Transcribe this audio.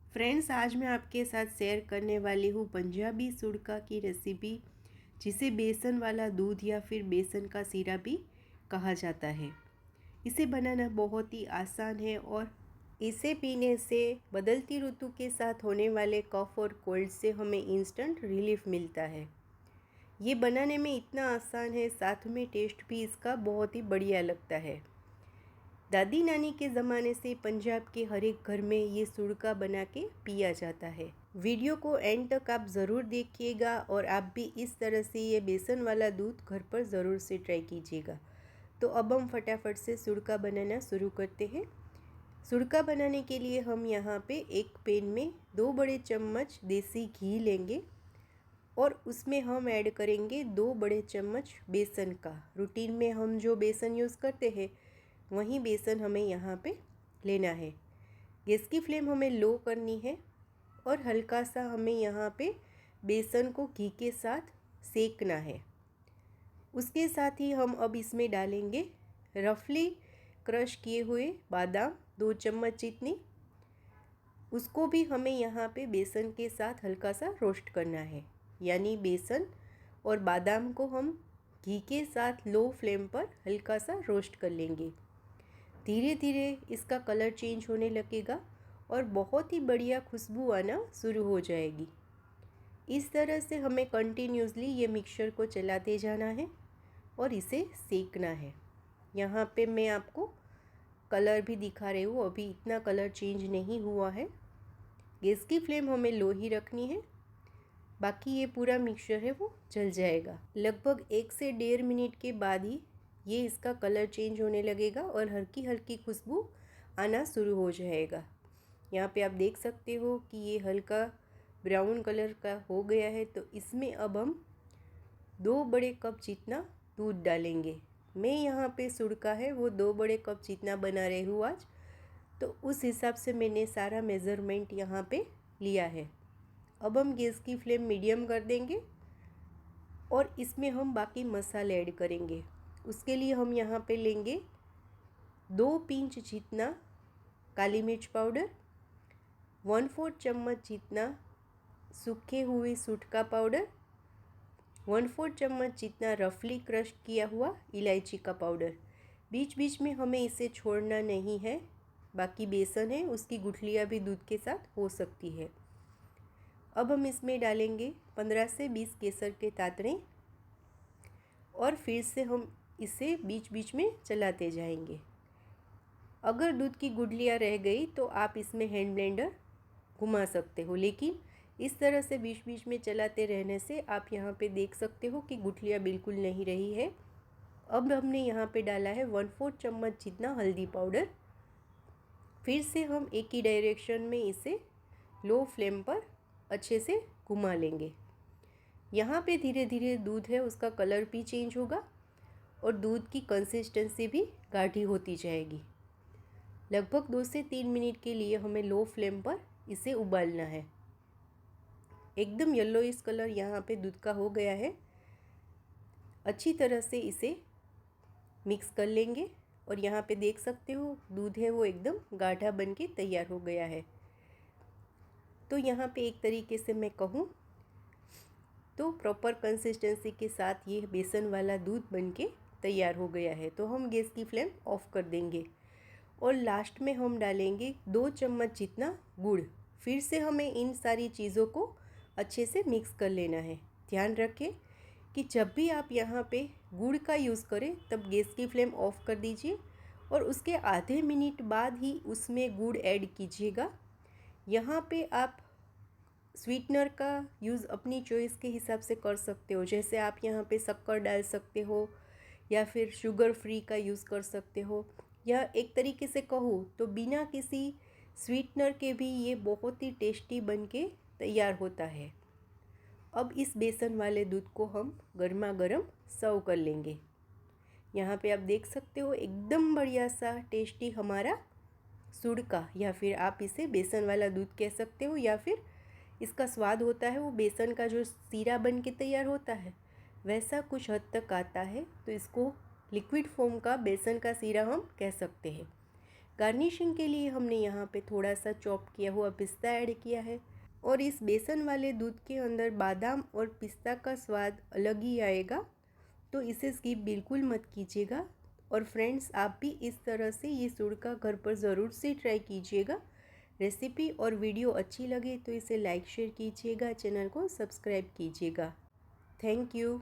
Friends, आज मैं आपके साथ शेयर करने वाली हूँ पंजाबी सुड़का की रेसिपी, जिसे बेसन वाला दूध या फिर बेसन का सीरा भी कहा जाता है। इसे बनाना बहुत ही आसान है और इसे पीने से बदलती ऋतु के साथ होने वाले कफ और कोल्ड से हमें इंस्टेंट रिलीफ मिलता है। ये बनाने में इतना आसान है, साथ में टेस्ट भी इसका बहुत ही बढ़िया लगता है। दादी नानी के ज़माने से पंजाब के हर एक घर में ये सुड़का बना के पिया जाता है। वीडियो को एंड तक आप ज़रूर देखिएगा और आप भी इस तरह से ये बेसन वाला दूध घर पर ज़रूर से ट्राई कीजिएगा। तो अब हम फटाफट से सुड़का बनाना शुरू करते हैं। सुड़का बनाने के लिए हम यहाँ पे एक पैन में 2 बड़े चम्मच देसी घी लेंगे और उसमें हम ऐड करेंगे 2 बड़े चम्मच बेसन का। रूटीन में हम जो बेसन यूज़ करते हैं वही बेसन हमें यहाँ पे लेना है। गैस की फ्लेम हमें लो करनी है और हल्का सा हमें यहाँ पे बेसन को घी के साथ सेकना है। उसके साथ ही हम अब इसमें डालेंगे रफली क्रश किए हुए बादाम 2 चम्मच जितनी। उसको भी हमें यहाँ पे बेसन के साथ हल्का सा रोस्ट करना है, यानी बेसन और बादाम को हम घी के साथ लो फ्लेम पर हल्का सा रोस्ट कर लेंगे। धीरे धीरे इसका कलर चेंज होने लगेगा और बहुत ही बढ़िया खुशबू आना शुरू हो जाएगी। इस तरह से हमें कंटिन्यूसली ये मिक्सचर को चलाते जाना है और इसे सेकना है। यहाँ पे मैं आपको कलर भी दिखा रही हूँ, अभी इतना कलर चेंज नहीं हुआ है। गैस की फ्लेम हमें लो ही रखनी है, बाकी ये पूरा मिक्सचर है वो जल जाएगा। लगभग 1 से 1.5 मिनट के बाद ही ये इसका कलर चेंज होने लगेगा और हल्की हल्की खुशबू आना शुरू हो जाएगा। यहाँ पे आप देख सकते हो कि ये हल्का ब्राउन कलर का हो गया है। तो इसमें अब हम 2 बड़े कप जितना दूध डालेंगे। मैं यहाँ पे सुड़का है वो 2 बड़े कप जितना बना रही हूँ आज, तो उस हिसाब से मैंने सारा मेज़रमेंट यहाँ पे लिया है। अब हम गैस की फ्लेम मीडियम कर देंगे और इसमें हम बाकी मसाले ऐड करेंगे। उसके लिए हम यहाँ पे लेंगे 2 पिंच जितना काली मिर्च पाउडर, 1/4 चम्मच जितना सूखे हुए सूट का पाउडर, 1/4 चम्मच जितना रफली क्रश किया हुआ इलायची का पाउडर। बीच बीच में हमें इसे छोड़ना नहीं है, बाकी बेसन है उसकी गुठलियाँ भी दूध के साथ हो सकती है। अब हम इसमें डालेंगे 15 से 20 केसर के तातरे और फिर से हम इसे बीच बीच में चलाते जाएंगे। अगर दूध की गुठलियाँ रह गई तो आप इसमें हैंड ब्लेंडर घुमा सकते हो, लेकिन इस तरह से बीच बीच में चलाते रहने से आप यहाँ पे देख सकते हो कि गुठलियाँ बिल्कुल नहीं रही है। अब हमने यहाँ पे डाला है 1/4 चम्मच जितना हल्दी पाउडर। फिर से हम एक ही डायरेक्शन में इसे लो फ्लेम पर अच्छे से घुमा लेंगे। यहाँ पे धीरे धीरे दूध है उसका कलर भी चेंज होगा और दूध की कंसिस्टेंसी भी गाढ़ी होती जाएगी। लगभग 2 से 3 मिनट के लिए हमें लो फ्लेम पर इसे उबालना है। एकदम येलोइश कलर यहाँ पे दूध का हो गया है। अच्छी तरह से इसे मिक्स कर लेंगे और यहाँ पे देख सकते हो दूध है वो एकदम गाढ़ा बन के तैयार हो गया है। तो यहाँ पे एक तरीके से मैं कहूँ तो प्रॉपर कंसिस्टेंसी के साथ ये बेसन वाला दूध बन के तैयार हो गया है। तो हम गैस की फ्लेम ऑफ कर देंगे और लास्ट में हम डालेंगे 2 चम्मच जितना गुड़। फिर से हमें इन सारी चीज़ों को अच्छे से मिक्स कर लेना है। ध्यान रखें कि जब भी आप यहाँ पे गुड़ का यूज़ करें तब गैस की फ्लेम ऑफ कर दीजिए और उसके आधे मिनट बाद ही उसमें गुड़ ऐड कीजिएगा। यहाँ पे आप स्वीटनर का यूज़ अपनी चॉइस के हिसाब से कर सकते हो, जैसे आप यहाँ पे शक्कर डाल सकते हो या फिर शुगर फ्री का यूज़ कर सकते हो, या एक तरीके से कहूँ तो बिना किसी स्वीटनर के भी ये बहुत ही टेस्टी बन के तैयार होता है। अब इस बेसन वाले दूध को हम गर्मा गर्म सर्व कर लेंगे। यहाँ पे आप देख सकते हो एकदम बढ़िया सा टेस्टी हमारा सुड़का, या फिर आप इसे बेसन वाला दूध कह सकते हो, या फिर इसका स्वाद होता है वो बेसन का जो सीरा बन के तैयार होता है वैसा कुछ हद तक आता है। तो इसको लिक्विड फॉर्म का बेसन का सीरा हम कह सकते हैं। गार्निशिंग के लिए हमने यहाँ पे थोड़ा सा चॉप किया हुआ पिस्ता ऐड किया है और इस बेसन वाले दूध के अंदर बादाम और पिस्ता का स्वाद अलग ही आएगा, तो इसे स्किप बिल्कुल मत कीजिएगा। और फ्रेंड्स, आप भी इस तरह से ये सुड़का घर पर ज़रूर से ट्राई कीजिएगा। रेसिपी और वीडियो अच्छी लगे तो इसे लाइक शेयर कीजिएगा, चैनल को सब्सक्राइब कीजिएगा। Thank you.